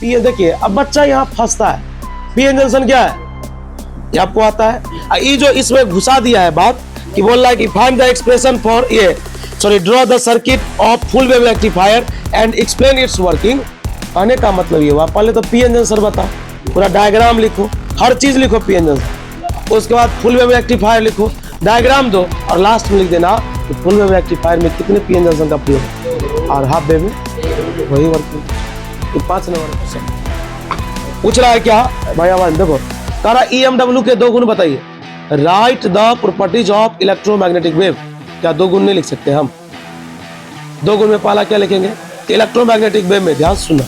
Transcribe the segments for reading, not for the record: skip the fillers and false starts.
P, देखिए अब बच्चा यहाँ फंसता है। पीएन जंक्शन क्या है ये आपको आता है। ये जो इसमें घुसा दिया है बात कि बोल रहा है कि फाइंड द एक्सप्रेशन फॉर ये draw the circuit of full wave rectifier and explain it's working. कहने का मतलब ये हुआ पहले तो पीएन जंक्शन बताओ, पूरा डायग्राम लिखो, हर चीज लिखो पीएन जंक्शन, उसके बाद फुल वेव रेक्टिफायर लिखो, डायग्राम दो और लास्ट में लिख देना कि फुल वेव रेक्टिफायर में कितने पीएन जंक्शन का प्रयोग और हाफ वेव में वही वर्किंग। तो 5 नंबर क्वेश्चन पूछ रहा है क्या भाई आवाज देखो, कह रहा EMW के 2 गुण बताइए। Right the properties of electromagnetic wave. क्या 2 गुण नहीं लिख सकते हम? 2 गुण में पहला क्या लिखेंगे? इलेक्ट्रोमैग्नेटिक वेव में ध्यान सुनना,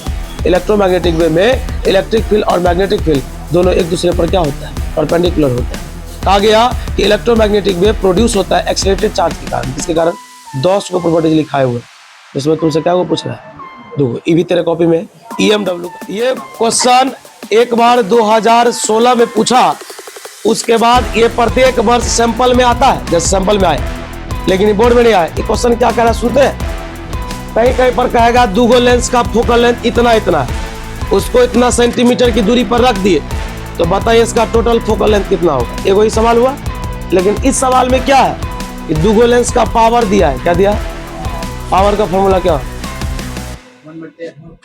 इलेक्ट्रोमैग्नेटिक वेव में इलेक्ट्रिक फील्ड और मैग्नेटिक फील्ड दोनों एक दूसरे पर क्या होता है? परपेंडिकुलर होता है। कहा गया कि इलेक्ट्रोमैग्नेटिक वेव प्रोड्यूस होता है एक्सेलरेटेड चार्ज के कारण, जिसके कारण 10 को प्रॉपर्टीज लिखाए हुए। इसमें तुमसे क्या वो पूछ रहा है? देखो ये भी तेरे कॉपी में EMW। ये क्वेश्चन एक बार 2016 में पूछा, उसके बाद ये प्रत्येक वर्ष सैंपल में आता है, जैसे सैंपल में आए, लेकिन ये बोर्ड में नहीं आया। ये क्वेश्चन क्या कह रहा है सुनते हैं? कहीं कहीं पर कहेगा 2 लेंस का फोकल लेंथ इतना इतना है, उसको इतना सेंटीमीटर की दूरी पर रख दिए, तो बताइए इसका टोटल फोकल लेंथ कितना होगा? ये वही सवाल हुआ। लेकिन इस सवाल में क्या है कि 2 लेंस का पावर दिया है। क्या दिया? पावर का फॉर्मूला क्या?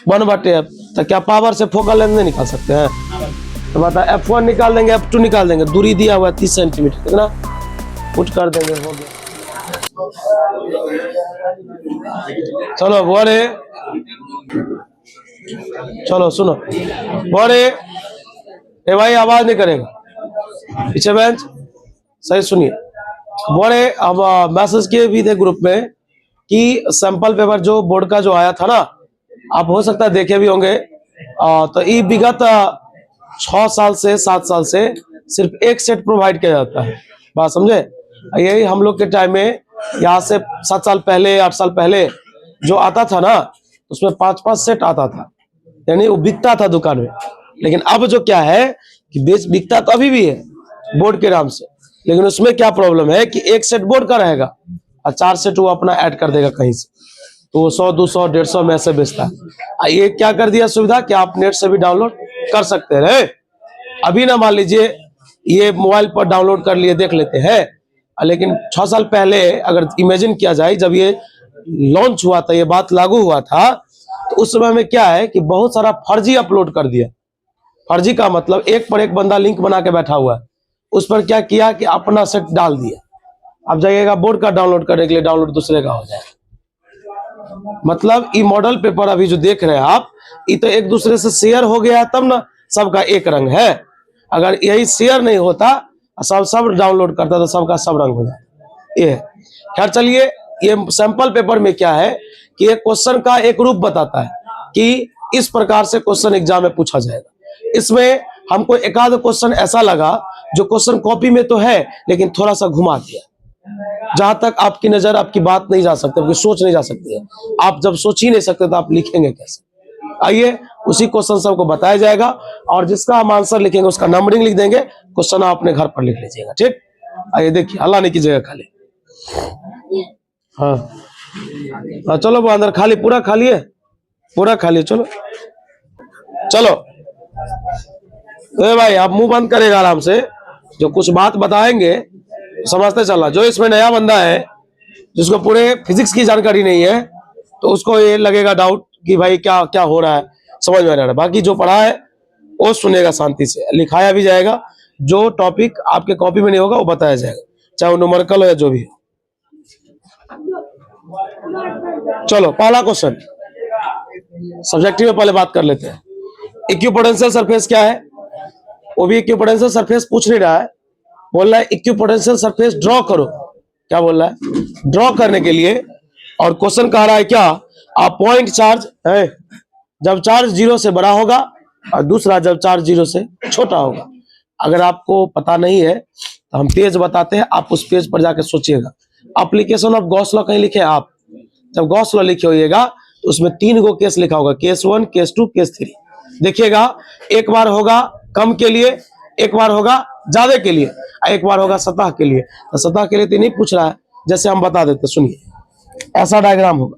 1/f। तो क्या पावर से फोकल लेंथ नहीं निकाल सकते हैं? तो बता F1 निकाल देंगे, F2 निकाल देंगे, दूरी दिया हुआ है 30 सेंटीमीटर, कितना पुट कर देंगे, हो गया। चलो बोले, चलो सुनो बोले, ए भाई आवाज नहीं करेगा पीछे बेंच, सही सुनिए। बोले अब मैसेज किए भी थे ग्रुप में कि सैंपल पेपर जो बोर्ड का जो आया था ना, आप हो सकता है देखे भी होंगे, तो ये विगत 6 साल से 7 साल से सिर्फ एक सेट प्रोवाइड किया जाता है। बात समझे? यही हम लोग के टाइम में यहाँ से 7 साल पहले 8 साल पहले जो आता था ना, उसमें 5-5 सेट आता था, यानी वो बिकता था दुकान में। लेकिन अब जो क्या है कि बेच बिकता तो अभी भी है बोर्ड के नाम से, लेकिन उसमें क्या प्रॉब्लम है कि एक सेट बोर्ड का रहेगा और 4 सेट वो अपना ऐड कर देगा कहीं से, तो वो 100, 200, 150 में ऐसे बेचता है। ये क्या कर दिया सुविधा कि आप नेट से भी डाउनलोड कर सकते रहे। अभी ना मान लीजिए ये मोबाइल पर डाउनलोड कर लिए देख लेते हैं, लेकिन 6 साल पहले अगर इमेजिन किया जाए जब ये लॉन्च हुआ था, ये बात लागू हुआ था, तो उस समय में क्या है कि बहुत सारा फर्जी अपलोड कर दिया। फर्जी का मतलब एक पर एक बंदा लिंक बना के बैठा हुआ है, उस पर क्या किया कि अपना सेट डाल दिया। अब जाइएगा बोर्ड का डाउनलोड करने के लिए, डाउनलोड दूसरे का हो जाएगा। मतलब ये मॉडल पेपर अभी जो देख रहे हैं आप, ये तो एक दूसरे से शेयर हो गया है, तब ना सबका एक रंग है। अगर यही शेयर नहीं होता, सब डाउनलोड करता तो सबका सब रंग हो जाता। ये खैर चलिए, ये सैंपल पेपर में क्या है कि एक क्वेश्चन का एक रूप बताता है कि इस प्रकार से क्वेश्चन एग्जाम में पूछा जाएगा। इसमें हमको एक आध क्वेश्चन ऐसा लगा जो क्वेश्चन कॉपी में तो है लेकिन थोड़ा सा घुमा दिया, जहां तक आपकी नजर, आपकी बात नहीं जा सकती, आपकी सोच नहीं जा सकती है। आप जब सोच ही नहीं सकते तो आप लिखेंगे कैसे? आइए उसी क्वेश्चन सबको बताया जाएगा, और जिसका हम आंसर लिखेंगे उसका नंबरिंग लिख देंगे, क्वेश्चन आप अपने घर पर लिख लीजिएगा। ठीक, आइए देखिए, हल्ला नहीं कीजिएगा खाली। हाँ हाँ चलो वो अंदर खाली, पूरा खाली है, पूरा खाली है। चलो चलो भाई आप मुंह बंद करेगा आराम से, जो कुछ बात बताएंगे समझते चलना। जो इसमें नया बंदा है जिसको पूरे फिजिक्स की जानकारी नहीं है, तो उसको ये लगेगा डाउट कि भाई क्या क्या हो रहा है, समझ में आ रहा है। बाकी जो पढ़ा है वो सुनेगा शांति से, लिखाया भी जाएगा। जो टॉपिक आपके कॉपी में नहीं होगा वो बताया जाएगा, चाहे वो न्यूमेरिकल हो या जो भी हो। चलो पहला क्वेश्चन सब्जेक्टिव में पहले बात कर लेते हैं। इक्विपोटेंशियल सरफेस क्या है? वो भी इक्विपोटेंशियल सरफेस पूछ नहीं रहा है, बोल रहा है इक्विपोटेंशियल सरफेस ड्रॉ करो। क्या बोल रहा है? ड्रॉ करने के लिए। और क्वेश्चन कह रहा है क्या? आ पॉइंट चार्ज है जब चार्ज 0 से बड़ा होगा, और दूसरा जब चार्ज 0 से छोटा होगा। अगर आपको पता नहीं है तो हम पेज बताते हैं, आप उस पेज पर जाकर सोचिएगा। एप्लीकेशन ऑफ गॉस लॉ कहीं लिखे आप? जब गॉस लॉ लिखे होइएगा तो उसमें 3 गो केस लिखा होगा, केस 1, केस 2, केस 3। देखिएगा, एक बार होगा कम के लिए, एक बार होगा ज्यादा के लिए, एक बार होगा सतह के लिए। तो सतह के लिए तो नहीं पूछ रहा है, जैसे हम बता देते, सुनिए। ऐसा डायग्राम होगा,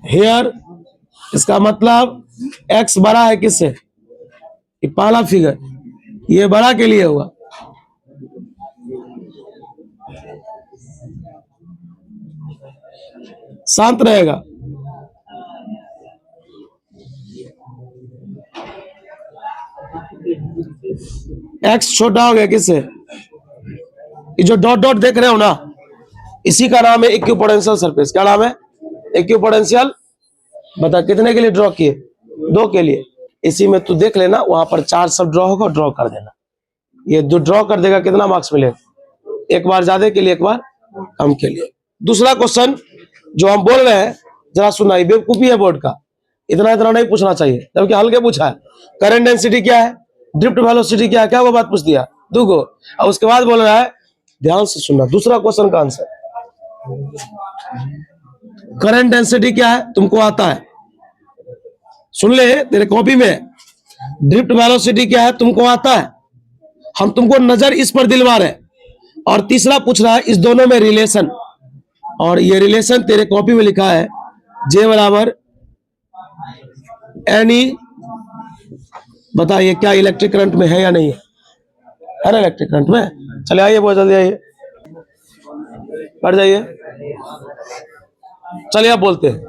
हेयर, इसका मतलब x बड़ा है किससे? ये पहला फिगर, ये बड़ा के लिए हुआ। शांत रहेगा। x छोटा हो गया किससे? ये जो डॉट डॉट देख रहे हो ना, इसी का नाम है इक्विपोटेंशियल सरफेस। क्या नाम है? इक्विपोटेंशियल। बता कितने के लिए ड्रॉ किए? 2 के लिए। इसी में तू देख लेना, वहां पर 4 सब ड्रॉ होगा, ड्रॉ कर देना। ये जो ड्रॉ कर देगा कितना मार्क्स मिलेगा? एक बार ज्यादा के लिए, एक बार कम के लिए। दूसरा क्वेश्चन जो हम बोल रहे हैं, जरा सुनाई, बेवकूफी है बोर्ड का, इतना इतना नहीं पूछना चाहिए, जबकि हल्के पूछा है। करंट डेंसिटी क्या है? ड्रिफ्ट वेलोसिटी क्या है? क्या वो बात पूछ दिया? 2 गो। और उसके बाद बोल रहा है, ध्यान से सुनना दूसरा क्वेश्चन का आंसर। करंट डेंसिटी क्या है? तुमको आता है, सुन ले तेरे कॉपी में। ड्रिफ्ट वेलोसिटी क्या है? तुमको आता है। हम तुमको नजर इस पर दिलवा रहे हैं। और तीसरा पूछ रहा है इस दोनों में रिलेशन, और ये रिलेशन तेरे कॉपी में लिखा है J बराबर एनी। बताइए क्या इलेक्ट्रिक करंट में है या नहीं है ना इलेक्ट्रिक करंट में? चले आइए, बहुत जल्दी आइए, बैठ जाइए। चलिए आप बोलते हैं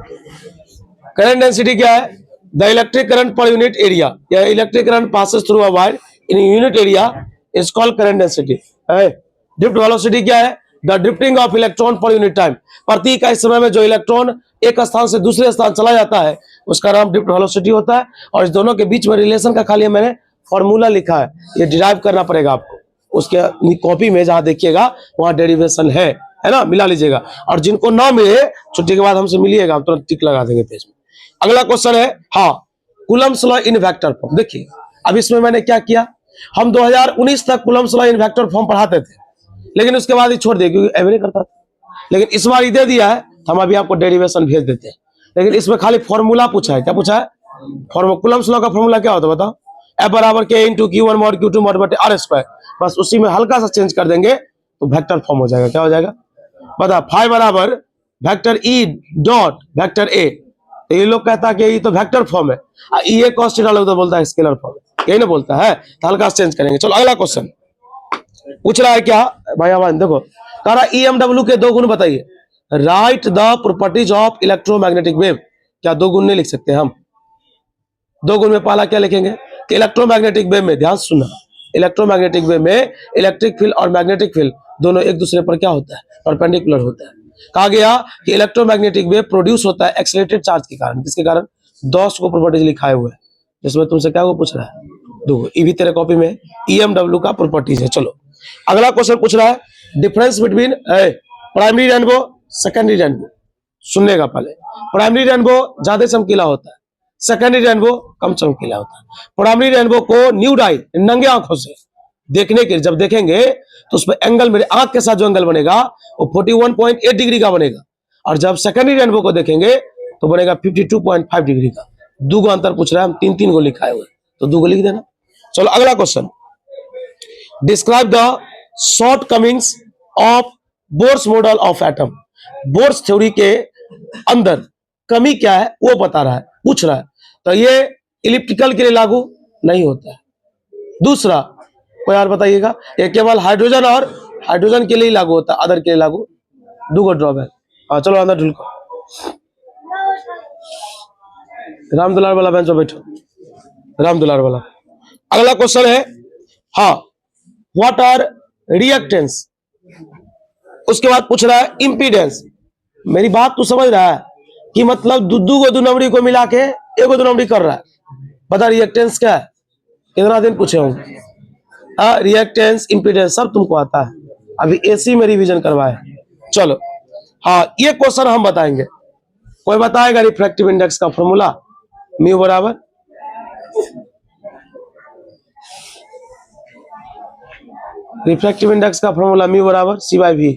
करंट डेंसिटी क्या है? The electric current per unit area, या electric current passes through a wire in unit area is called current density. Drift velocity क्या है? The drifting of electron per unit time, प्रति इकाई समय में जो इलेक्ट्रॉन एक स्थान से दूसरे स्थान चला जाता है उसका नाम ड्रिफ्ट वेलोसिटी होता है। और इस दोनों के बीच में रिलेशन का खाली मैंने फॉर्मूला लिखा है, ये डिराइव करना पड़ेगा आपको। उसके कॉपी में जहां देखिएगा वहां डेरिवेशन है ना, मिला लीजिएगा। और जिनको ना मिले छुट्टी के बाद हमसे मिलिएगा, हम तुरंत टिक लगा देंगे पेज में। अगला क्वेश्चन है, हाँ, Coulomb's law in vector form. देखिए अब इसमें मैंने क्या किया, हम 2019 तक Coulomb's law in vector form पढ़ाते थे, लेकिन उसके बाद ही छोड़ दिया क्योंकि एवरी करता था। लेकिन इस बार ये दे दिया है तो हम अभी आपको डेरिवेशन भेज देते हैं। लेकिन इसमें खाली फॉर्मूला पूछा है। क्या पूछा है? कूलम्ब्स लॉ का फॉर्मूला क्या होता है बताओ? F बराबर K into Q1 mod Q2 mod बटे R स्क्वायर। बस उसी में हल्का सा चेंज कर देंगे तो वेक्टर फॉर्म हो जाएगा। क्या हो जाएगा बता? फाइव बराबर vector E dot vector A। तो ये लोग कहता है कि ये तो वेक्टर फॉर्म है, ये cos थीटा लोग तो बोलता है स्केलर फॉर्म, यही ना बोलता है। तो हल्का चेंज करेंगे। चलो अगला क्वेश्चन पूछ रहा है क्या भाई? आवाज देखो, कह रहा EMW के 2 गुण बताइए। Right the properties of electromagnetic wave. क्या 2 गुण नहीं लिख सकते हम? 2 गुण में पहला क्या लिखेंगे कि इलेक्ट्रोमैग्नेटिक वेव में, ध्यान सुनना, इलेक्ट्रोमैग्नेटिक वेव में इलेक्ट्रिक फील्ड और मैग्नेटिक फील्ड दोनों एक दूसरे पर क्या होता है? परपेंडिकुलर होता है। कहा गया कि इलेक्ट्रोमैग्नेटिक वेव प्रोड्यूस होता है एक्सेलरेटेड चार्ज के कारण। किसके कारण? 10 को प्रॉपर्टीज लिखाए हुए हैं, जिसमें तुमसे क्या वो पूछ रहा है? 2। ये भी तेरे कॉपी में EMW का प्रॉपर्टीज है। चलो अगला क्वेश्चन पूछ रहा है, difference between primary rainbow secondary rainbow. सुनने का पहले, प्राइमरी रेनबो ज्यादा चमकीला होता है, सेकेंडरी रेनबो कम चमकीला होता है। प्राइमरी रेनबो को न्यूड आई, नंगे आंखों से देखने के जब देखेंगे तो उसमें एंगल, मेरे आंख के साथ जो एंगल बनेगा वो 41.8 डिग्री का बनेगा। और जब सेकेंडरी रेनबो को देखेंगे तो बनेगा 52.5 डिग्री का। 2 गो अंतर पूछ रहा है, हम 3 गो लिखाए हुए, तो 2 गो लिख देना। चलो अगला question, describe the shortcomings of Bohr's model of atom. Bohr's theory के अंदर कमी क्या है वो बता रहा है, पूछ रहा है। तो ये इलिप्टिकल के लिए लागू नहीं होता है। दूसरा कोई और बताइएगा, ये केवल हाइड्रोजन और हाइड्रोजन के लिए लागू होता है, अदर के लिए लागू। 2 गो ड्रॉप है। हाँ चलो अंदर ढुलको, राम दुलार वाला बेंच पर बैठो, राम दुलार वाला। अगला क्वेश्चन है, हाँ, व्हाट आर रिएक्टेंस। उसके बाद पूछ रहा है इंपीडेंस। मेरी बात तू समझ रहा है कि मतलब 2 गो 2 नंबरी को मिला के 1 गो 2 नंबरी कर रहा है। बता रिएक्टेंस क्या है? कितना दिन पूछे होंगे। हाँ, रिएक्टेंस इंपीडेंस सब तुमको आता है, अभी AC में रिवीजन करवाए। चलो हाँ, ये क्वेश्चन हम बताएंगे। कोई बताएगा रिफ्रैक्टिव इंडेक्स का फॉर्मूला? म्यू बराबर रिफ्रैक्टिव इंडेक्स का फॉर्मूला म्यू बराबर C/V।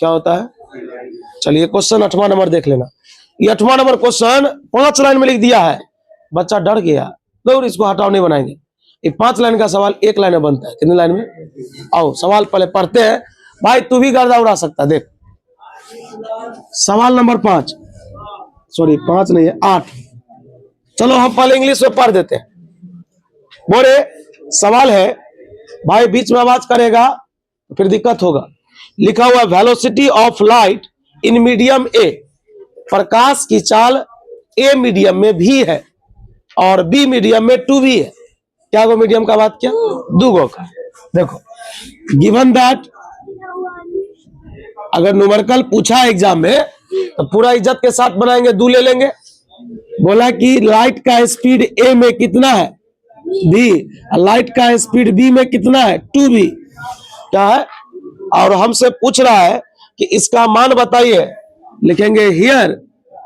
क्या होता है? चलिए क्वेश्चन 8वां नंबर देख लेना। ये 8वां नंबर क्वेश्चन 5 लाइन में लिख दिया है, बच्चा डर गया, तो इसको हटाओ, नहीं बनाएंगे। ये 5 लाइन का सवाल 1 लाइन में बनता है। कितनी लाइन में? आओ सवाल पहले पढ़ते हैं भाई, तू भी गर्दा उड़ा सकता। देख सवाल नंबर 5, सॉरी 5 नहीं है 8। चलो हम पहले इंग्लिश में पढ़ देते हैं। बोले सवाल है भाई, बीच में आवाज करेगा तो फिर दिक्कत होगा। लिखा हुआ velocity of light in medium A, प्रकाश की चाल ए मीडियम में भी है और बी मीडियम में 2 भी है। क्या वो मीडियम का बात किया? 2 गो का। देखो गिवन दैट, अगर न्यूमेरिकल पूछा एग्जाम में तो पूरा इज्जत के साथ बनाएंगे, 2 ले लेंगे। बोला कि लाइट का स्पीड ए में कितना है? बी। लाइट का स्पीड बी में कितना है? 2 बी। क्या है? और हमसे पूछ रहा है कि इसका मान बताइए। लिखेंगे हियर,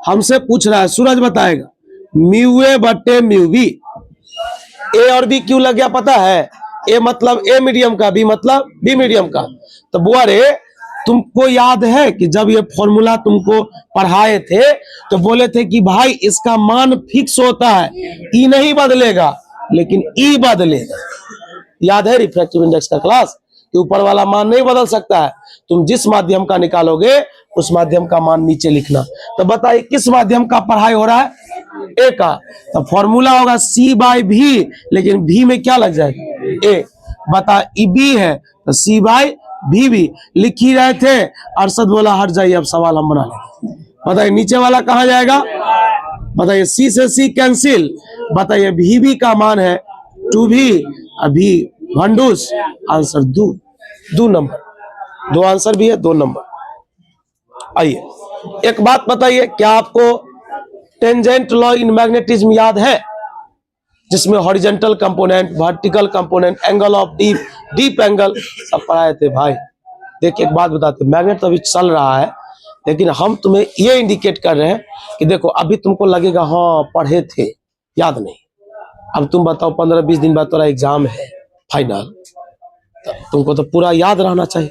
हमसे पूछ रहा है, सूरज बताएगा म्यू ए बटे म्यू बी। ए और बी क्यों लग गया पता है? ए मतलब ए मीडियम का, बी मतलब बी मीडियम का। तो बुआ रे, तुमको याद है कि जब ये फॉर्मूला तुमको पढ़ाए थे तो बोले थे कि भाई इसका मान फिक्स होता है, ई नहीं बदलेगा लेकिन ई बदलेगा। याद है रिफ्रैक्टिव इंडेक्स का क्लास, कि ऊपर वाला मान नहीं बदल सकता है। तुम जिस माध्यम का निकालोगे उस माध्यम का मान नीचे लिखना। तो बताइए किस माध्यम का पढ़ाई हो रहा है? ए का। तो फॉर्मूला होगा सी बाई भी, लेकिन भी में क्या लग जाएगा? ए। बता ई बी है तो सी बाई भी लिख ही रहे थे। अरशद बोला हट जाइए, अब सवाल हम बना लेंगे। बताइए नीचे वाला कहाँ जाएगा? बताइए सी से सी कैंसिल। बताइए भी का मान है 2 भी, अभी भंडूस आंसर 2 नंबर। 2 आंसर भी है, 2 नंबर। आइए एक बात बताइए, क्या आपको टेंजेंट लॉ इन मैग्नेटिज्म याद है? जिसमें horizontal component, vertical component, angle of deep angle सब पढ़ाए थे भाई। देखिए एक बात बताते, मैग्नेट तो अभी चल रहा है, लेकिन हम तुम्हें ये इंडिकेट कर रहे हैं कि देखो अभी तुमको लगेगा हाँ पढ़े थे, याद नहीं। अब तुम बताओ 15-20 दिन बाद तुम्हारा एग्जाम है फाइनल, तो तुमको तो पूरा याद रहना चाहिए।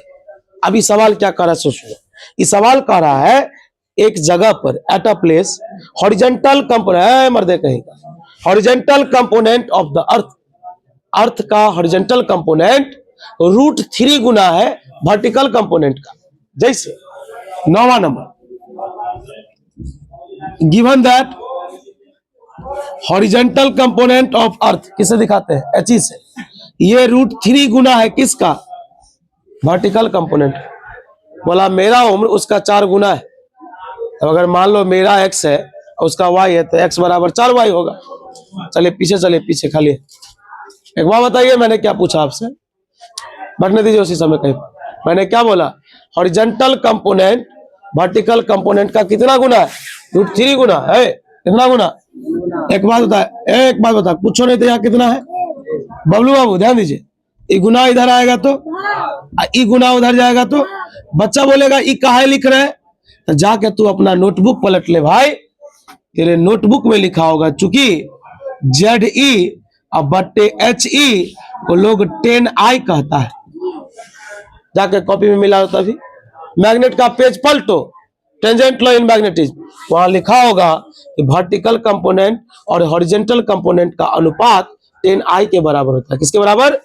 अभी सवाल क्या कर रहा है सोचो। इस सवाल कह रहा है एक जगह पर at a place horizontal component, मर्दे कहेगा horizontal component of the earth, earth का हॉरिजॉन्टल कंपोनेंट √3 गुना है वर्टिकल कंपोनेंट का। जैसे 9वां नंबर, given that horizontal component of earth किसे दिखाते हैं? एच से। ये √3 गुना है किसका? Vertical component. बोला मेरा उम्र उसका 4 गुना है। तो अगर मान लो मेरा x है और उसका y है तो x बराबर 4y होगा। चलिए पीछे, चलिए पीछे खाली। एक बार बताइए मैंने क्या पूछा आपसे? बैठने दीजिए उसी समय कहीं। मैंने क्या बोला? हॉरिजॉन्टल कंपोनेंट वर्टिकल कंपोनेंट का कितना गुना है? √3 गुना है। कितना गुना? एक बात बता, पूछो नहीं तो यहाँ कितना है? बबलू बाबू ध्यान दीजिए, ई गुना इधर आएगा तो ई गुना उधर जाएगा तो बच्चा बोलेगा ई काहे लिख रहे हैं? तो जाके तू अपना नोटबुक पलट ले भाई, तेरे नोटबुक में लिखा होगा चूंकि ZE और बट्टे HE को लोग 10I कहता है। जाके कॉपी में मिला होता भी। मैग्नेट का पेज पलटो, टेंजेंट लॉ इन मैग्नेटिज्म, वहां लिखा होगा कि वर्टिकल कंपोनेंट और हॉरिजॉन्टल कंपोनेंट का अनुपात 10I के बराबर होता है। किसके बराबर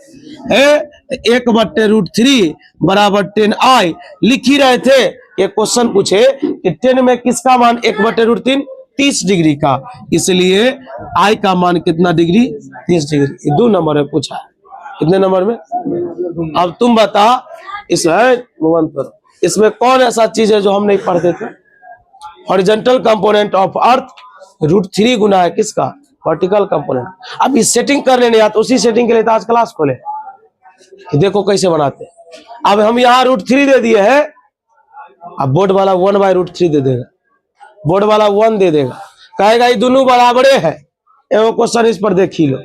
है? 1/√3 बराबर 10I। लिख ही रहे थे। एक क्वेश्चन पूछे कि 10 में किसका मान 1/√3? 30 डिग्री का, इसलिए I का मान कितना डिग्री? 30 डिग्री। 2 नंबर में पूछा है। कितने नंबर में? अब तुम बता, इसमें कौन ऐसा चीज है जो हम नहीं पढ़ते थे? हॉरिजॉन्टल कंपोनेंट ऑफ अर्थ √3 गुना है किसका? Vertical component. अब इस सेटिंग कर लेने तो उसी सेटिंग के लिए तो आज क्लास खोले कि देखो कैसे बनाते हैं। अब हम यहाँ √3 दे दिए हैं, अब बोर्ड वाला 1/√3 दे देगा, बोर्ड वाला 1 दे देगा, कहेगा ये दोनों बराबरे है। एगो क्वेश्चन इस पर देख ही लो।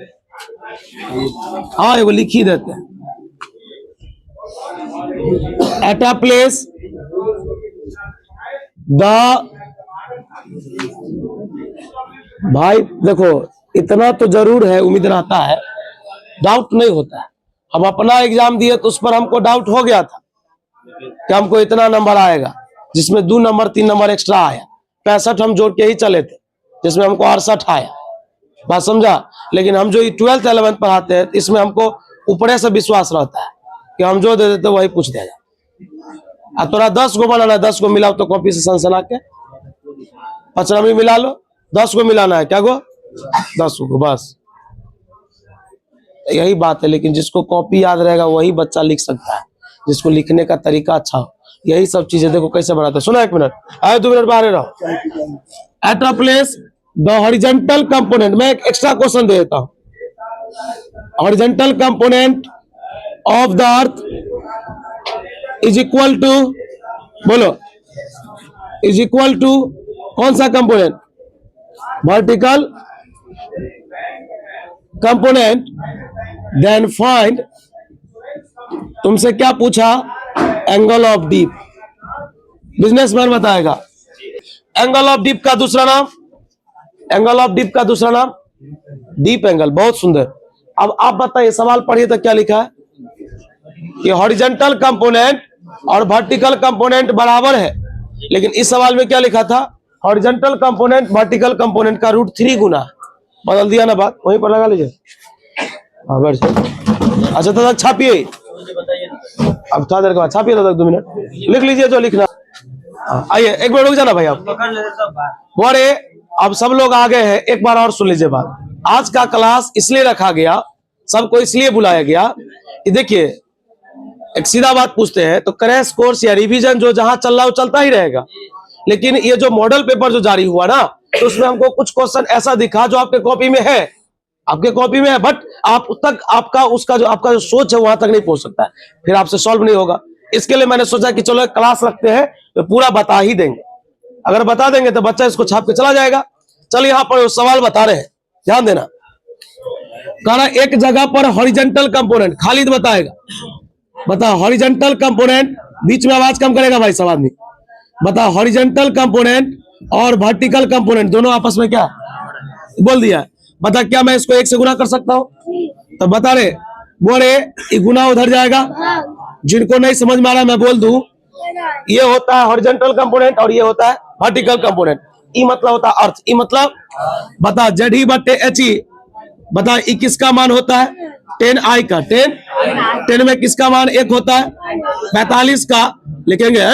हाँ एगो लिख ही देते हैं। एट अ प्लेस द, भाई देखो इतना तो जरूर है, उम्मीद रहता है, डाउट नहीं होता है। हम अपना एग्जाम दिए तो उस पर हमको डाउट हो गया था, कि हमको इतना नंबर आएगा, जिसमें 2 नंबर 3 नंबर एक्स्ट्रा आया। 65 हम जोड़ के ही चले थे, जिसमें हमको 68 आया। बात समझा? लेकिन हम जो 12th 11th पढ़ाते हैं, इसमें हमको ऊपरे से विश्वास रहता है कि हम जो दे देते वही पूछ देगा। अब तोरा 10 गो बनाना है, 10 गो मिलाओ तो कॉपी से सनसना के 95 मिला लो। 10 गो मिलाना है, क्या गो? 10 गो, बस यही बात है। लेकिन जिसको कॉपी याद रहेगा वही बच्चा लिख सकता है, जिसको लिखने का तरीका अच्छा हो। यही सब चीजें देखो कैसे बनाते हैं। सुना, 1 मिनट आए, 2 मिनट बाहर रहो। At a place the horizontal component, मैं एक एक्स्ट्रा क्वेश्चन दे देता हूं। Horizontal component of the earth is equal to, बोलो, इज इक्वल टू कौन सा component? Vertical component. Then find, तुमसे क्या पूछा? Angle of dip. बिजनेसमैन बताएगा एंगल ऑफ डीप का दूसरा नाम, एंगल ऑफ डीप का दूसरा नाम डीप एंगल। बहुत सुंदर। अब आप बताइए, सवाल पढ़िए तो क्या लिखा है कि हॉरिजॉन्टल कंपोनेंट और वर्टिकल कंपोनेंट बराबर है, लेकिन इस सवाल में क्या लिखा था? हॉरिजॉन्टल कंपोनेंट वर्टिकल कंपोनेंट का √3 गुना। बदल दिया ना बात, वहीं पर लगा लीजिए। हाँ, बैठ जाओ। अच्छा तो छापिए, अब थोड़ा देर के बाद छापिए, 2 मिनट लिख लीजिए जो लिखना। आइए, 1 मिनट रुक जाना भाई आप। बोरे अब सब लोग आ गए हैं, एक बार और सुन लीजिए बात। आज का क्लास इसलिए रखा गया, सबको इसलिए बुलाया गया कि देखिए, एक सीधा बात पूछते हैं तो क्रैश कोर्स या रिवीजन जो जहां चल रहा है वो चलता ही रहेगा। लेकिन ये जो मॉडल पेपर जो जारी हुआ ना, तो उसमें हमको कुछ क्वेश्चन ऐसा दिखा जो आपके कॉपी में है, आपके कॉपी में है, बट आप तक आपका जो सोच है वहां तक नहीं पहुंच सकता है, फिर आपसे सॉल्व नहीं होगा। इसके लिए मैंने सोचा कि चलो क्लास रखते हैं तो पूरा बता ही देंगे। अगर बता देंगे तो बच्चा इसको छाप के चला जाएगा। चलिए यहाँ पर सवाल बता रहे हैं, ध्यान देना। कहना एक जगह पर हॉरिजॉन्टल कंपोनेंट, खालिद बताएगा। बता, हॉरिजॉन्टल कंपोनेंट, बीच में आवाज कम करेगा भाई सब आदमी। बता, हॉरिजॉन्टल कंपोनेंट और वर्टिकल कंपोनेंट दोनों आपस में क्या बोल दिया? बता, क्या मैं इसको 1 से गुना कर सकता हूं? तो बता रहे, बोले ये गुना उधर जाएगा। जिनको नहीं समझ में आ रहा मैं बोल दूं, ये होता है हॉरिजॉन्टल कंपोनेंट और ये होता है वर्टिकल कंपोनेंट। ई मतलब होता है अर्थ, ई मतलब बता ZE/HE। बता, ई किसका मान होता है? 10I का। 10 में किसका मान 1 होता है? 45 का। लिखेंगे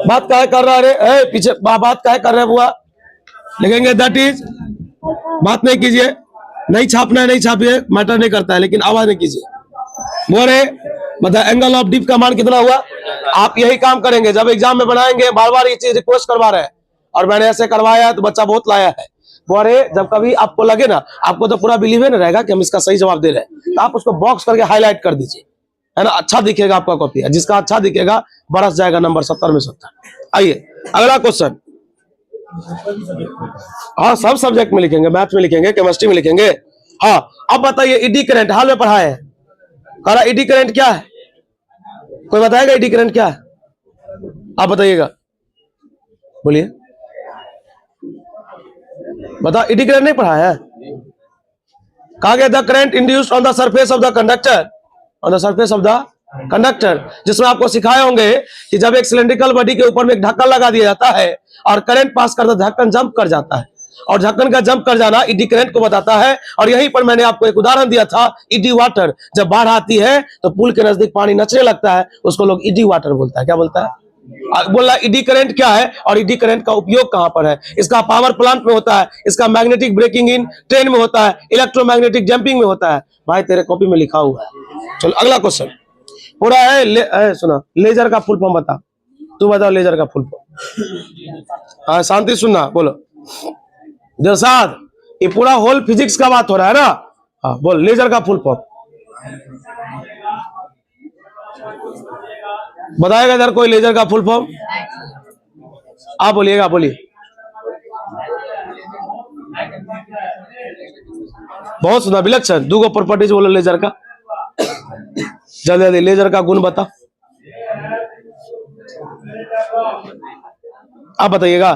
बात काहे कर रहा है? पीछे बात काहे कर रहे बुआ? लिखेंगे दैट इज, बात नहीं कीजिए, नहीं छापना है नहीं छापिए, मैटर नहीं करता है, लेकिन आवाज नहीं कीजिए। बोले बता, एंगल ऑफ डीप का मान कितना हुआ? आप यही काम करेंगे जब एग्जाम में बनाएंगे, बार बार ये चीज रिक्वेस्ट करवा रहे हैं और मैंने ऐसे करवाया है तो बच्चा बहुत लाया है। बोले जब कभी आपको लगे ना, आपको तो पूरा बिलीव नहीं रहेगा कि हम इसका सही जवाब दे रहे हैं, तो आप उसको बॉक्स करके हाईलाइट कर दीजिए, है ना, अच्छा दिखेगा आपका कॉपी। जिसका अच्छा दिखेगा बरस जाएगा नंबर 70 में 70। आइए अगला क्वेश्चन। हाँ, सब सब्जेक्ट में लिखेंगे, मैथ में लिखेंगे, केमिस्ट्री में लिखेंगे। हाँ, अब बताइए ईडी करंट, हाल में पढ़ा है। कह रहा ईडी करंट क्या है? कोई बताएगा ईडी करंट क्या है? आप बताइएगा, बोलिए। बता, ईडी करंट नहीं पढ़ा है? कहा गया the current induced on the surface of the conductor, on the surface of the conductor, जिसमें आपको सिखाए होंगे कि जब एक सिलेंड्रिकल बॉडी के ऊपर में एक ढक्कन लगा दिया जाता है और करंट पास करता, ढक्कन जंप कर जाता है, और ढक्कन का जंप कर जाना ईडी करंट को बताता है। और यहीं पर मैंने आपको एक उदाहरण दिया था, ईडी वाटर। जब बाढ़ आती है तो पुल के नजदीक पानी नचने लगता है, उसको लोग ईडी वाटर बोलता है। क्या बोलता है? बोल रहा ईडी करंट क्या है और ईडी करंट का उपयोग कहां पर है? इसका पावर प्लांट में होता है, इसका मैग्नेटिक ब्रेकिंग इन ट्रेन में होता है, इलेक्ट्रोमैग्नेटिक जंपिंग में होता है। भाई तेरे कॉपी में लिखा हुआ है। चलो अगला क्वेश्चन पूरा है, सुना। लेजर का फुल फॉर्म बता, तू बताओ लेजर का फुल फॉर्म। हाँ, शांति सुनना, बोलो। दिलशाद, ये पूरा होल फिजिक्स का बात हो रहा है ना? हाँ बोल, लेजर का फुल फॉर्म बताएगा इधर कोई? लेजर का फुल फॉर्म आप बोलिएगा, बोलिए। बहुत सुना, विलक्षण। 2 प्रॉपर्टीज बोलो लेजर का, जल्दी जल्दी। लेजर का गुण बता, आप बताइएगा।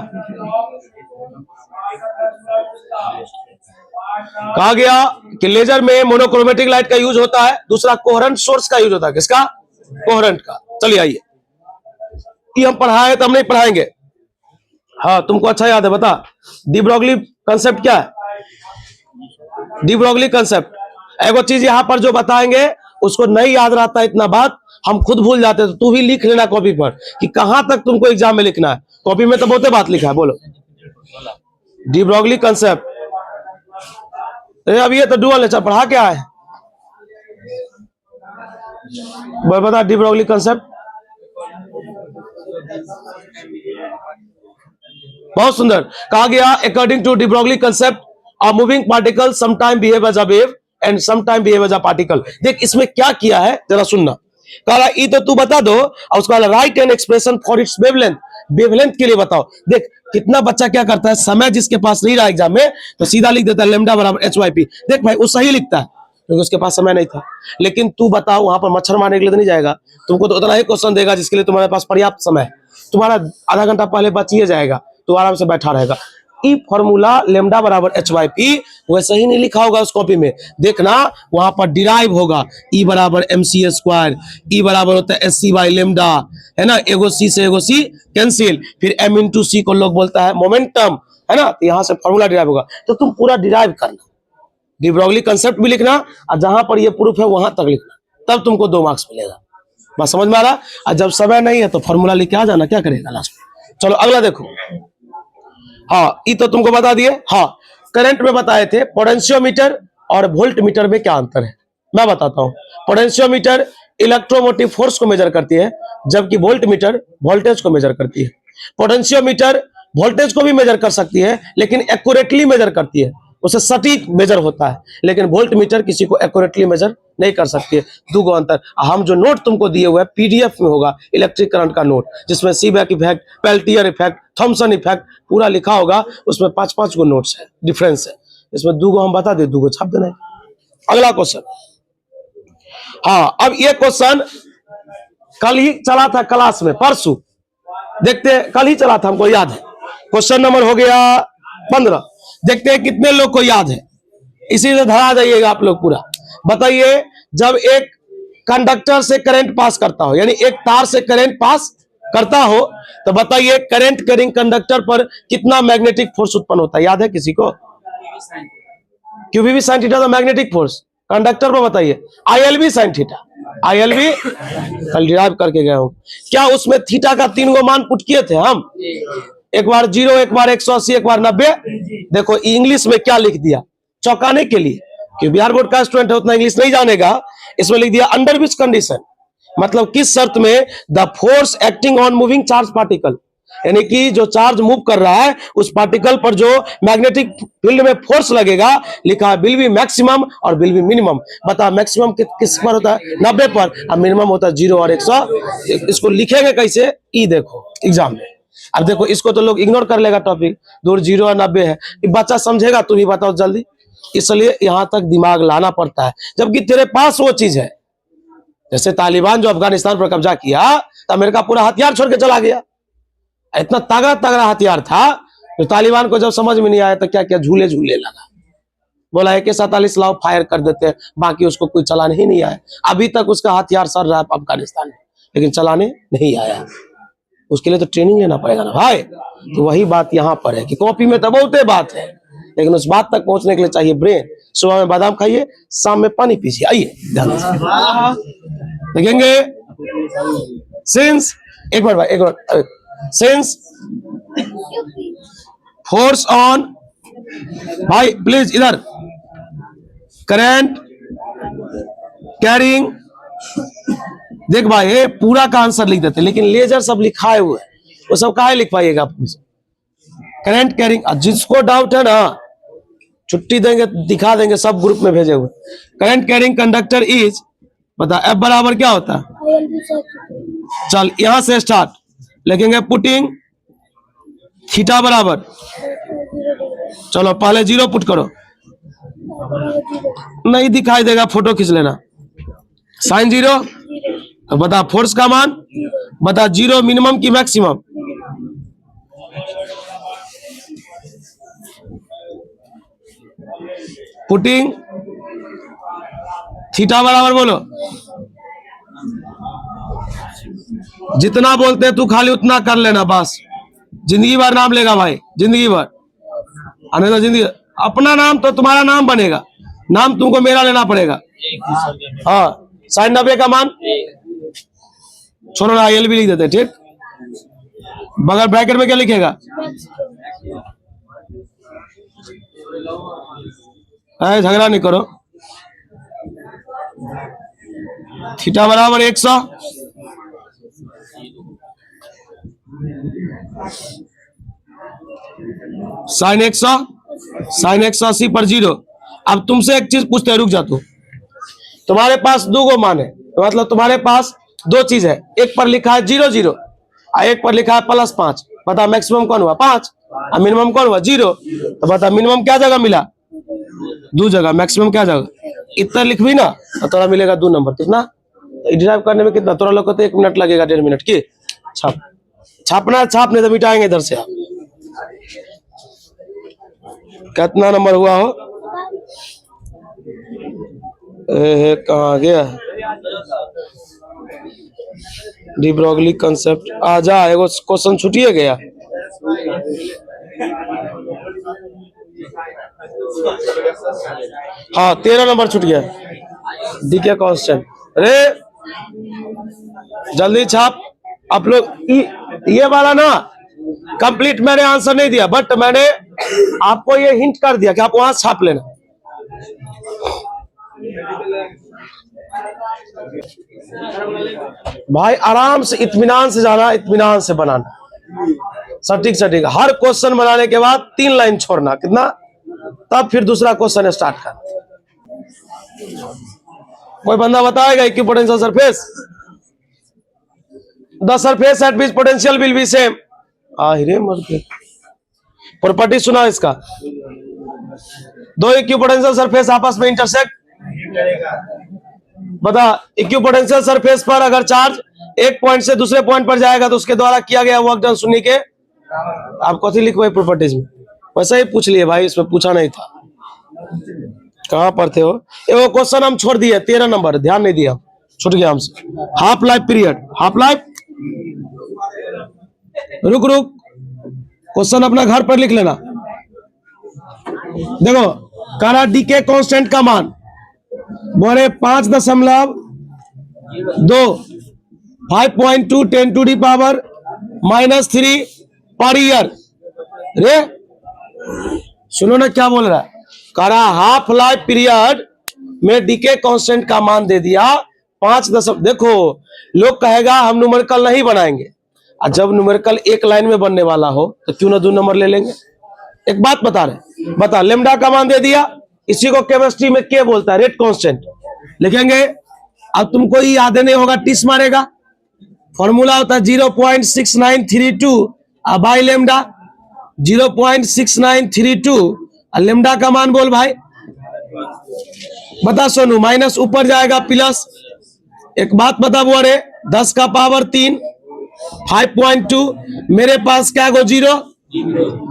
कहा गया कि लेजर में मोनोक्रोमेटिक लाइट का यूज होता है, दूसरा कोहेरेंट सोर्स का यूज होता है। किसका? कोहेरेंट का। चलिए आइए, ये हम पढ़ाए तो हम नहीं पढ़ाएंगे। हाँ तुमको अच्छा याद है, बता डी ब्रोगली कंसेप्ट क्या है? डी ब्रोगली कंसेप्ट एगो चीज यहां पर जो बताएंगे उसको नहीं याद रहता है, इतना बात हम खुद भूल जाते हैं। तो तू भी लिख लेना कॉपी पर कि कहां तक तुमको एग्जाम में लिखना है। कॉपी में तो बहुते बात लिखा है, बोलो डी ब्रोगली कंसेप्ट। अब ये तो डुअल नेचर पढ़ा क्या है, बता डी ब्रोगली कंसेप्ट। बहुत सुंदर कहा गया, according to de Broglie concept a moving particle sometime behave as a wave and sometime behave as a particle. देख इसमें क्या किया है जरा सुनना। कहा ये तो तू बता दो, और उसका right an expression for its wavelength, wavelength के लिए बताओ। देख कितना बच्चा क्या करता है, समय जिसके पास नहीं रहा एग्जाम में तो सीधा लिख देता है लैम्डा बराबर HYP। देख भाई वो सही लिखता है क्योंकि उसके पास समय नहीं था, लेकिन तू बताओ वहां पर मच्छर मारने के लिए तो नहीं जाएगा। तुमको तो उतना ही क्वेश्चन देगा जिसके लिए तुम्हारे पास पर्याप्त समय है, तुम्हारा आधा घंटा पहले बचिए जाएगा, तो आराम से बैठा रहेगा। ई फॉर्मूला लेमडा बराबर HYP वैसे ही नहीं लिखा होगा उस कॉपी में, देखना वहां पर डिराइव होगा। ई बराबर MC², ई बराबर होता है SC बाई लेमडा, है ना, एगो सी से एगो सी कैंसिल, फिर M इंटू सी को लोग बोलता है मोमेंटम, है ना, तो यहां से फॉर्मूला डिराइव होगा। तो तुम पूरा डिराइव करना, डी ब्रोगली कंसेप्ट भी लिखना और जहां पर ये प्रूफ है वहां तक लिखना, तब तुमको 2 मार्क्स मिलेगा। बस समझ में आ रहा? और जब समय नहीं है तो फॉर्मूला लिख के आ जाना, क्या करेगा लास्ट में। चलो अगला देखो। हाँ ये तो तुमको बता दिए। हाँ करंट में बताए थे पोटेंशियोमीटर और वोल्ट मीटर में क्या अंतर है, मैं बताता हूं। पोटेंशियोमीटर इलेक्ट्रोमोटिव फोर्स को मेजर करती है, जबकि वोल्ट मीटर वोल्टेज को मेजर करती है। पोटेंशियोमीटर वोल्टेज को भी मेजर कर सकती है लेकिन एक्यूरेटली मेजर करती है, उसे सटीक मेजर होता है, लेकिन वोल्ट मीटर किसी को एक्यूरेटली मेजर नहीं कर सकती है। 2 अंतर। हम जो नोट तुमको दिए हुए PDF में होगा इलेक्ट्रिक करंट का नोट, जिसमें Seebeck effect, Peltier effect, Thomson effect पूरा लिखा होगा, उसमें 5-5 गो नोट्स है, डिफरेंस है। इसमें 2 हम बता दे, 2 छाप देना है। अगला क्वेश्चन। हाँ अब ये क्वेश्चन कल ही चला था क्लास में, परसों देखते हैं, कल ही चला था हमको याद है। क्वेश्चन नंबर हो गया 15, देखते हैं कितने लोग को याद है, इसी से धरा जाइएगा आप लोग पूरा। बताइए जब एक कंडक्टर से करंट पास करता हो, यानी एक तार से करंट पास करता हो, तो बताइए करंट कैरिंग कंडक्टर पर कितना मैग्नेटिक फोर्स उत्पन्न होता है, याद है किसी को? QV sin थीटा तो मैग्नेटिक फोर्स, कंडक्टर पर बताइए ILV sin थीटा। ILV कल डिराइव करके गए हो क्या? उसमें थीटा का 3 गो मान पुट किए थे हम, एक बार 0, एक बार 180, एक बार 90। देखो इंग्लिश में क्या लिख दिया चौंकाने के लिए, कि बिहार बोर्ड का स्टूडेंट है उतना इंग्लिश नहीं जानेगा, इसमें लिख दिया अंडर विच कंडीशन, मतलब किस शर्त में the force acting on moving charge particle, यानी कि जो चार्ज मूव कर रहा है उस पार्टिकल पर जो मैग्नेटिक फील्ड में फोर्स लगेगा, लिखा है विल बी मैक्सिमम और विल बी मिनिमम। बता मैक्सिमम किस पर होता है? 90 पर, और मिनिमम होता है 0 और 100। इसको लिखेंगे कैसे? ई देखो एग्जाम में। अब देखो इसको तो लोग इग्नोर कर लेगा, टॉपिक दूर 0 और 90 है, बच्चा समझेगा? तुम ही बताओ जल्दी। इसलिए यहां तक दिमाग लाना पड़ता है, जबकि तेरे पास वो चीज है। जैसे तालिबान जो अफगानिस्तान पर कब्जा किया तो अमेरिका पूरा हथियार छोड़ के चला गया, इतना तगड़ा तगड़ा हथियार था, तो तालिबान को जब समझ में नहीं आया तो क्या किया, झूले झूले लगा, बोला AK-47 लाओ फायर कर देते हैं, बाकी उसको कोई चलाने ही नहीं आया। अभी तक उसका हथियार सड़ रहा है अफगानिस्तान में, लेकिन चलाने नहीं आया। उसके लिए तो ट्रेनिंग लेना पड़ेगा ना भाई। तो वही बात यहाँ पर है कि कॉपी में तो बहुत बात है, लेकिन उस बात तक पहुंचने के लिए चाहिए ब्रेन। सुबह में बादाम खाइए, शाम में पानी पीजिए। आइए देखेंगे सिंस, एक बार भाई, एक बार, सिंस फोर्स ऑन, भाई प्लीज इधर, करंट कैरिंग, देख भाई ये पूरा का आंसर लिख देते, लेकिन लेजर सब लिखाए हुए है, वो सब काहे लिख पाइएगा आप? करंट कैरिंग, जिसको डाउट है ना छुट्टी देंगे, दिखा देंगे, सब ग्रुप में भेजे हुए। करंट कैरिंग कंडक्टर इज, बता F बराबर क्या होता है? चल यहां से स्टार्ट लिखेंगे, पुटिंग थीटा बराबर, चलो पहले 0 पुट करो, नहीं दिखाई देगा, फोटो खींच लेना। साइन 0, तो बता फोर्स का मान, बता 0 मिनिमम की मैक्सिमम? पुटिंग थीटा बराबर बोलो जितना बोलते हैं तू खाली उतना कर लेना बस। जिंदगी भर नाम लेगा भाई, जिंदगी भर। नहीं तो जिंदगी अपना नाम तो तुम्हारा नाम बनेगा, नाम तुमको मेरा लेना पड़ेगा। हाँ, साइन 90 का मान छोड़ो ना, एल भी लिख देते, ठीक। बगैर ब्रैकेट में क्या लिखेगा? झगड़ा नहीं करो। थीटा बराबर 100, साइन 100, साइन 180 पर 0। अब तुमसे एक चीज पूछते हैं, रुक जा तू। तुम्हारे पास दो गो मान है, मतलब तुम्हारे पास दो चीज है, एक पर लिखा है 0 0 और एक पर लिखा है +5। बता मैक्सिमम कौन हुआ? 5। और मिनिमम कौन हुआ? 0। तो बता मिनिमम क्या जगह मिला? 2 जगह। मैक्सिमम क्या जगह? इतना लिख भी ना तो थोड़ा मिलेगा 2 नंबर। कितना डिराइव करने में कितना थोड़ा लोग को तो 1 मिनट लगेगा, 1.5 मिनट की। छाप, छापना छाप, नहीं तो मिटाएंगे इधर से आप। कितना नंबर हुआ हो? कहाँ गया डी ब्रॉगली कंसेप्ट? आ जा, एगो क्वेश्चन छूटिए गया। हाँ 13 नंबर छूट गया, डी के कांस्टेंट। अरे जल्दी छाप आप लोग। ये वाला ना कंप्लीट मैंने आंसर नहीं दिया, बट मैंने आपको ये हिंट कर दिया कि आप वहां छाप लेना। भाई आराम से, इत्मीनान से जाना, इत्मीनान से बनाना, सटीक सटीक। हर क्वेश्चन बनाने के बाद 3 लाइन छोड़ना, कितना, तब फिर दूसरा क्वेश्चन स्टार्ट कर। कोई बंदा बताएगा equipotential surface? The surface at which potential will be same. रे मर प्रॉपर्टी सुना इसका। दो इक्विपोटेंशियल सरफेस आपस में इंटरसेक्ट, बता इक्विपोटेंशियल सरफेस पर अगर चार्ज एक पॉइंट से दूसरे पॉइंट पर जाएगा तो उसके द्वारा किया गया वर्क डन शून्य के। आप कथी लिखो प्रॉपर्टीज में? वैसे ही पूछ लिए भाई, इसमें पूछा नहीं था। कहां पर थे हो? वो क्वेश्चन हम छोड़ दिए, 13 नंबर, ध्यान नहीं दिया, छूट गया हमसे। Half life period, half life. रुक रुक, क्वेश्चन अपना घर पर लिख लेना। देखो कारा डी के कांस्टेंट का मान बोले 5.2 5.2 10⁻³ पर ईयर। रे सुनो ना क्या बोल रहा है। करा हाफ लाइफ पीरियड में डीके कांस्टेंट का मान दे दिया 5 दशमलव। देखो लोग कहेगा हम न्यूमेरिकल नहीं बनाएंगे, और जब न्यूमेरिकल एक लाइन में बनने वाला हो तो क्यों ना 2 नंबर ले लेंगे। एक बात बता रहे, बता लेमडा का मान दे दिया, इसी को केमिस्ट्री में के बोलता है, रेट कांस्टेंट लिखेंगे। अब तुमको ये याद नहीं होगा, टिस मारेगा। फॉर्मूला होता है 0.6932 बाई लेमडा, 0.6932। लेमडा का मान बोल भाई, बता सोनू। माइनस ऊपर जाएगा प्लस। एक बात बता बोरे, 10 का पावर 3, 5.2। मेरे पास क्या गो 0,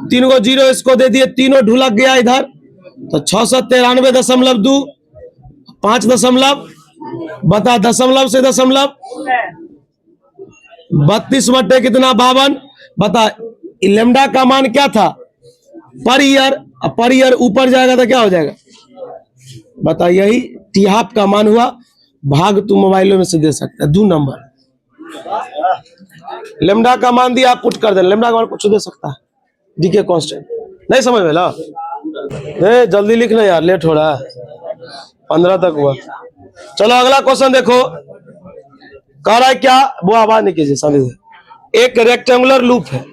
3 गो 0, इसको दे दिए, तीनों ढुलक गया इधर, तो 693.2। 5 दशमलव, बता दशमलव से दशमलव 32 बटे कितना 52। बता लेमडा का मान क्या था? Per year. पर ईयर ऊपर जाएगा तो क्या हो जाएगा? बता, यही टी हाफ का मान हुआ। भाग तू मोबाइलों में से दे सकता है 2 नंबर। लेमडा का मान दिया, आप पुट कर दे, लेमडा का मान कुछ दे सकता है, डीके कांस्टेंट। नहीं समझ में ला? जल्दी लिखना यार, लेट हो रहा है, 15 तक हुआ। चलो अगला क्वेश्चन देखो, कह रहा है क्या, वो आवाज नहीं कीजिए सामने से। एक रेक्टेंगुलर लूप है,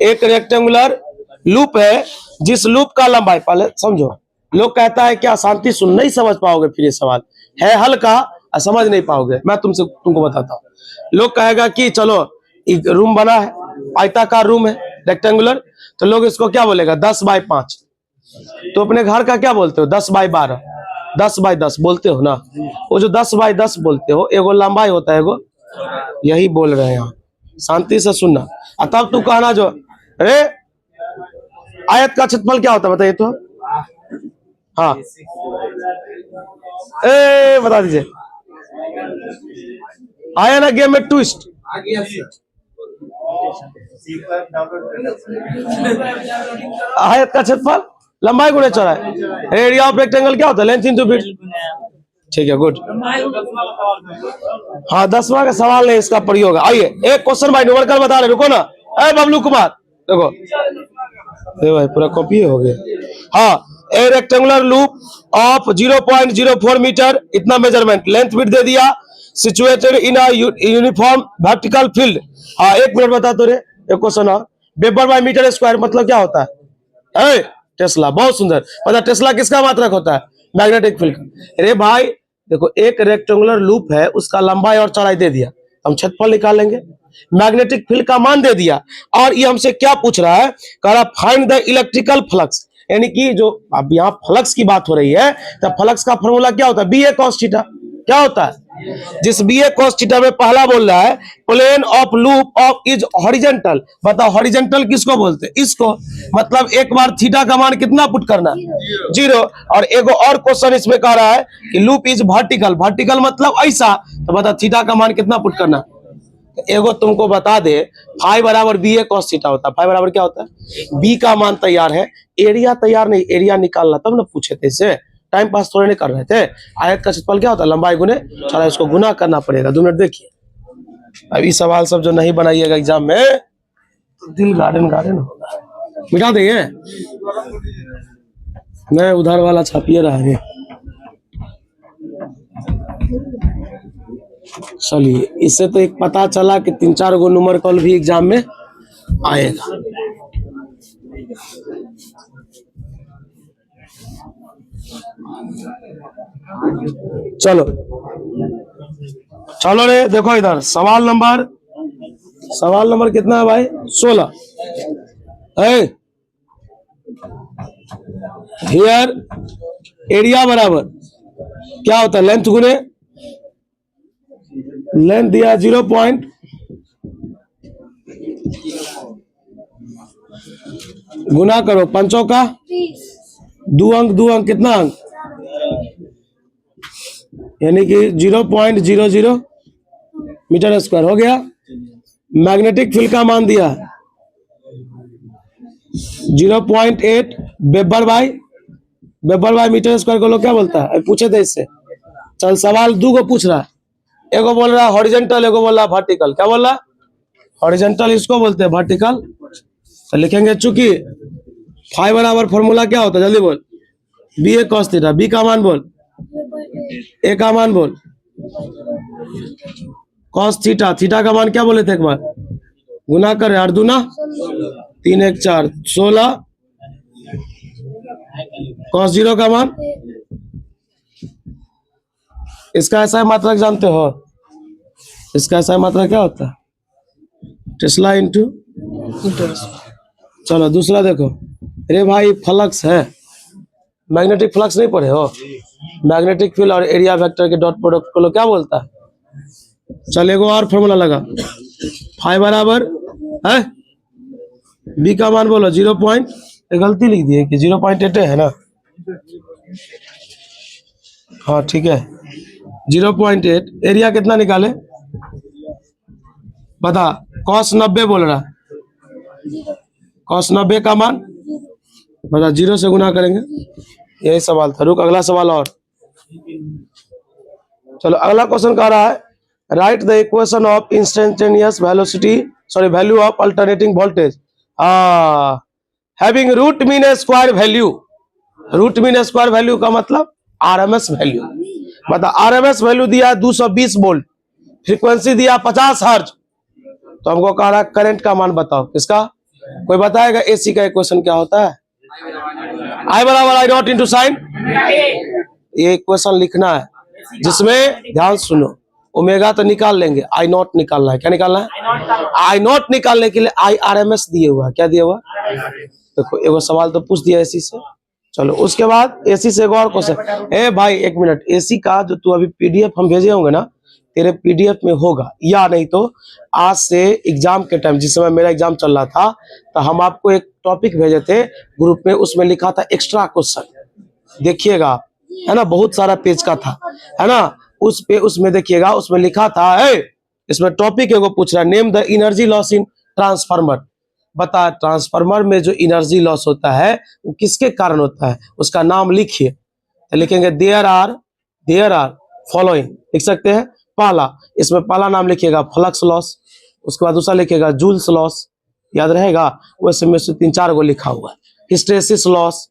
एक रेक्टेंगुलर लूप है जिस लूप का लंबाई, पहले समझो। लोग कहता है क्या शांति सुन, नहीं समझ पाओगे, फिर ये सवाल है हल्का, समझ नहीं पाओगे। मैं तुमको बताता हूँ। लोग कहेगा कि चलो एक रूम बना है, आयताकार रूम है रेक्टेंगुलर, तो लोग इसको क्या बोलेगा 10/5। तो अपने घर का क्या बोलते हो 10/12, 10/10 बोलते हो ना। वो जो 10/10 बोलते हो, एगो लंबाई होता है, एगो यही बोल रहे हैं यहाँ, शांति से सुनना। तब तू कहना जो अरे आयत का क्षेत्रफल क्या होता है बताइए तो। हाँ बता दीजिए। आया ना गेम में ट्विस्ट, आयत का क्षेत्रफल लंबाई गुणे चौड़ाई, एरिया ऑफ रेक्टेंगल क्या होता है? Length into width. ठीक है, गुड। हाँ, 10वां का सवाल नहीं, इसका प्रयोग। आइए एक क्वेश्चन भाई न्यूमेरिकल बता रहे, रुको ना। अरे बबलू कुमार देखो, भाई पूरा कॉपी हो गया। हाँ, a rectangular loop of 0.04 metre, इतना मेजरमेंट, लेंथ विड्थ दे दिया, situated in a uniform vertical field. हाँ, एक मिनट बता तो रे, एक क्वेश्चन है, वेबर बाय मीटर स्क्वायर मतलब क्या होता है? टेस्ला, बहुत सुंदर। मतलब टेस्ला किसका मात्रक होता है? मैग्नेटिक फील्ड का। अरे भाई देखो, एक रेक्टेंगुलर लूप है, उसका लंबाई और चौड़ाई दे दिया, हम क्षेत्रफल निकालेंगे। मैग्नेटिक फील्ड का मान दे दिया, और ये हमसे क्या पूछ रहा है? कह रहा फाइंड द इलेक्ट्रिकल फ्लक्स, यानी कि जो अब यहाँ फ्लक्स की बात हो रही है, तो फ्लक्स का फॉर्मूला क्या होता है? बी ए कॉस थीटा। क्या होता है? जिस बी ए कॉस थीटा में पहला बोल रहा है plane of loop of is horizontal. बताओ हॉरिजेंटल किसको बोलते हैं? इसको। मतलब एक बार थीटा का मान कितना पुट करना? 0। और एगो और क्वेश्चन इसमें कह रहा है कि लूप इज वर्टिकल। वर्टिकल मतलब ऐसा, तो बता थीटा का मान कितना पुट करना? एगो तुमको बता दे, फाई बराबर बी ए कॉस थीटा होता है। फाई बराबर क्या होता है? बी का मान तैयार है, एरिया तैयार नहीं, एरिया निकालना, तब ना पूछे थे इससे, टाइम पास थोड़े नहीं कर रहे थे। आयत का क्षेत्रफल क्या होता है? लंबाई गुने चौड़ाई, इसको गुना करना पड़ेगा। 2 मिनट देखिए। अब ये सवाल सब जो नहीं बनाइएगा एग्जाम में तो दिल गार्डन गार्डन होगा, मिटा देंगे। मैं उधार वाला छापिए रहा। चलिए, इससे तो एक पता चला कि 3-4 गो न्यूमेरिकल भी एग्जाम में आएगा। चलो चलो रे, देखो इधर सवाल नंबर कितना है भाई? 16 है। हियर एरिया बराबर क्या होता है? लेंथ गुने लेंथ दिया 0. गुना करो 5 का 2 अंक कितना अंक? यानी कि 0.00 मीटर स्क्वायर हो गया। मैग्नेटिक फील्ड का मान दिया 0.8 वेबर बाय मीटर स्क्वायर को लोग क्या बोलता है? पूछे थे इससे। चल सवाल 2 को पूछ रहा है, एगो बोल रहा है हॉरिजेंटल, एगो बोल रहा है वर्टिकल। क्या बोल रहा है? हॉरिजेंटल इसको बोलते हैं, वर्टिकल तो लिखेंगे। चूंकि फाई बराबर फॉर्मूला क्या होता है? जल्दी बोल। बी ए कॉस थीटा। बी का मान बोल, ए का मान बोल, कॉस थीटा। थीटा का मान क्या बोले थे एक बार? गुना करे 8 दूना 3 1 4 16। कॉस 0 का मान, इसका ऐसा मात्रक जानते हो? इसका ऐसा मात्रक क्या होता है? Tesla into. चलो दूसरा देखो। अरे भाई फ्लक्स है, मैग्नेटिक फ्लक्स नहीं पढ़े हो? मैग्नेटिक फील्ड और एरिया वेक्टर के डॉट प्रोडक्ट को लोग क्या बोलता है? चलेगो और फॉर्मूला लगा, फाई बराबर है बी का मान बोलो 0. गलती लिख दिए कि 0.8 है ना? हाँ ठीक है, 0.8। एरिया कितना निकाले? बता। cos 90 बोल रहा, cos 90 का मान बता। 0 से गुना करेंगे। यही सवाल था। रुक, अगला सवाल और। चलो अगला क्वेश्चन कह रहा है write the equation of instantaneous value of alternating voltage having root mean square value. Root mean square value का मतलब आरएमएस वैल्यू। मतलब आरएमएस वैल्यू दिया 220 वोल्ट, फ्रीक्वेंसी दिया 50 हर्ट्ज। तो हमको कह रहा है करंट का मान बताओ। किसका? कोई बताएगा? एसी का इक्वेशन क्या होता है? आई बराबर आई नॉट इंटू साइन। ये इक्वेशन लिखना है, जिसमें ध्यान सुनो, ओमेगा तो निकाल लेंगे, आई नॉट निकालना है। क्या निकालना है? आई नॉट निकालने के लिए आई आरएमएस दिए हुआ। क्या दिया हुआ? देखो एगो सवाल तो पूछ दिया एसी से। चलो उसके बाद एसी से एक और क्वेश्चन। ए भाई एक मिनट, एसी का जो तू अभी पीडीएफ हम भेजे होंगे ना, तेरे पीडीएफ में होगा या नहीं तो आज से एग्जाम के टाइम, जिस समय मेरा एग्जाम चल रहा था, तो हम आपको एक टॉपिक भेजे थे ग्रुप में, उसमें लिखा था एक्स्ट्रा क्वेश्चन। देखिएगा, है ना, बहुत सारा पेज का था, है ना। उसमें देखिएगा, उसमें लिखा था इसमें टॉपिक है वो पूछ रहा है, name the energy loss in transformer. बता ट्रांसफार्मर में जो एनर्जी लॉस होता है वो किसके कारण होता है, उसका नाम लिखिए। तो लिखेंगे देयर आर फॉलोइंग, लिख सकते हैं। पहला, इसमें पहला नाम लिखिएगा फ्लक्स लॉस, उसके बाद दूसरा लिखिएगा जूल्स लॉस, याद रहेगा। वैसे में से 3-4 गो लिखा हुआ है। हिस्टेरेसिस लॉस,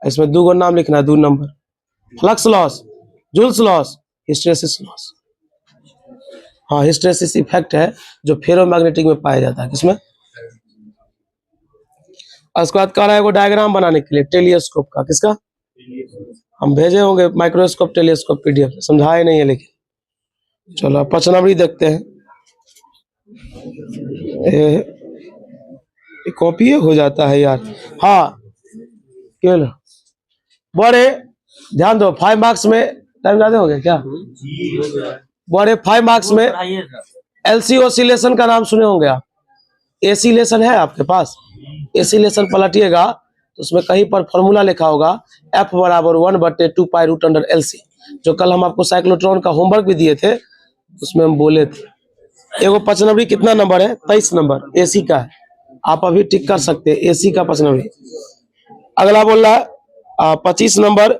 इसमें 2 गो नाम लिखना है, 2 number. Flux loss, Joule's loss, hysteresis loss. हाँ, हिस्टेरेसिस इफेक्ट है जो फेरोमैग्नेटिक में पाया जाता है। किसमें? उसके बाद कह रहा है वो डायग्राम बनाने के लिए टेलीस्कोप का। किसका? हम भेजे होंगे माइक्रोस्कोप टेलीस्कोप पीडीएफ, समझाए नहीं है लेकिन। चलो 5 नंबर देखते हैं। कॉपी हो जाता है यार। हाँ क्यों बड़े ध्यान दो, 5 मार्क्स में टाइम ज्यादा हो गया क्या? बड़े 5 मार्क्स में एलसी ओसिलेशन का नाम सुने होंगे आप। एसिलेशन है आपके पास? एसिलेशन पलटिएगा तो उसमें कहीं पर फॉर्मूला लिखा होगा F बराबर 1/2 पाई रूट अंडर LC, जो कल हम आपको साइक्लोट्रॉन का होमवर्क भी दिए थे, उसमें हम बोले थे। एगो 5 नंबरी कितना नंबर है? 23 नंबर एसी का है, आप अभी टिक कर सकते हैं, एसी का 5 नंबरी। अगला बोल रहा है 25 नंबर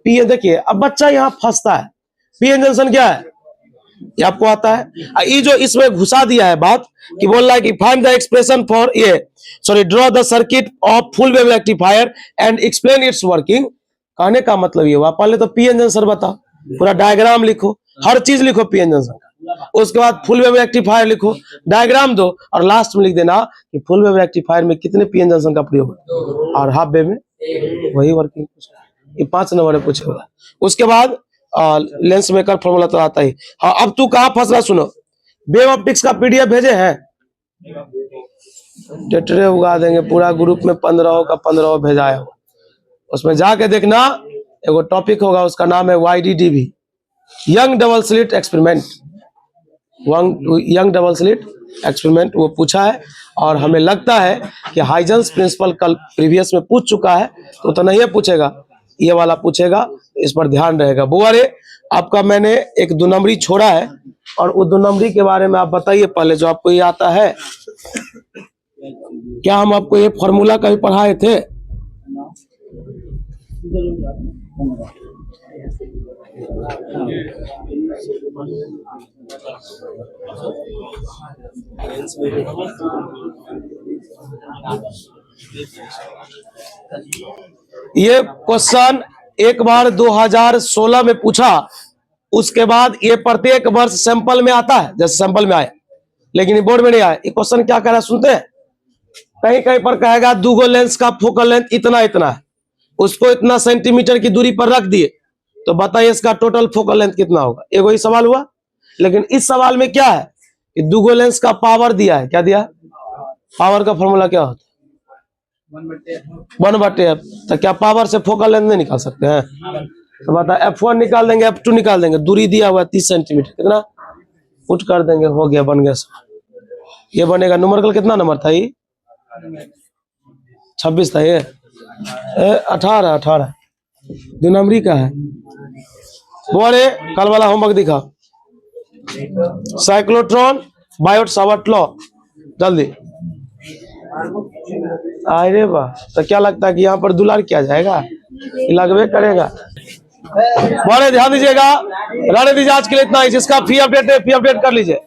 पी। देखिए अब बच्चा यहाँ फंसता है, पीएन जंक्शन क्या है ये आपको आता है। ये जो इसमें घुसा दिया है बात कि बोल रहा है कि फाइंड द एक्सप्रेशन फॉर ये draw the circuit of full wave rectifier and explain it's working. कहने का मतलब ये हुआ, पहले तो पीएन जंक्शन बताओ, पूरा डायग्राम लिखो, हर चीज लिखो पीएन जंक्शन का, उसके बाद फुल वेव रेक्टिफायर लिखो, डायग्राम दो, और लास्ट में लिख देना कि फुल वेव रेक्टिफायर में कितने पीएन जंक्शन का प्रयोग है और हाफ वेव में वही वर्किंग। ये 5 नंबर में पूछे होगा। उसके बाद लेंस मेकर फॉर्मूला तो आता ही। हाँ, अब तू कहाँ फंस रहा सुनो, वेव ऑप्टिक्स का पीडीएफ भेजे हैं, टेटरे उगा देंगे पूरा ग्रुप में, 15 का 15 भेजाया हो, उसमें जाके देखना। एगो टॉपिक होगा उसका नाम है YDDV, young double slit experiment. Young double slit experiment वो पूछा है, और हमें लगता है कि हाइजेंस प्रिंसिपल कल प्रीवियस में पूछ चुका है, तो नहीं पूछेगा, ये वाला पूछेगा, इस पर ध्यान रहेगा। बुआ रे आपका मैंने एक 2 नंबरी छोड़ा है, और वो 2 नंबरी के बारे में आप बताइए पहले, जो आपको ये आता है। क्या हम आपको ये फॉर्मूला कभी पढ़ाए थे? ये क्वेश्चन एक बार 2016 में पूछा, उसके बाद ये प्रत्येक वर्ष सैंपल में आता है, जैसे सैंपल में आया, लेकिन ये बोर्ड में नहीं आया। ये क्वेश्चन क्या कह रहा है सुनते हैं। कहीं कहीं पर कहेगा 2 गो लेंस का फोकल लेंथ इतना इतना है, उसको इतना सेंटीमीटर की दूरी पर रख दिए, तो बताइए इसका टोटल फोकल लेंथ कितना होगा। एगो ही सवाल हुआ, लेकिन इस सवाल में क्या है कि 2 गो लेंस का पावर दिया है। क्या दिया? पावर का फॉर्मूला क्या होता है? 1/f। तो क्या पावर से फोकल लेंथ नहीं निकाल सकते हैं? तो बता F1 निकाल देंगे, F2 निकाल देंगे, दूरी दिया हुआ है 30 सेंटीमीटर, कितना पुट कर देंगे, हो गया, बन गया। ये बनेगा न्यूमेरिकल कितना नंबर था ये? 26 था ये, 18 2 नंबरी का है। बोले कल वाला होमवर्क दिखा, साइक्लोट्रॉन बायोट सावर्ट लॉ, जल्दी। अरे वाह, तो क्या लगता है कि यहाँ पर दुलार किया जाएगा? लगवे करेगा। बड़े ध्यान दीजिएगा, रहने दीजिए आज के लिए इतना ही। जिसका फी अपडेट है, फी अपडेट कर लीजिए।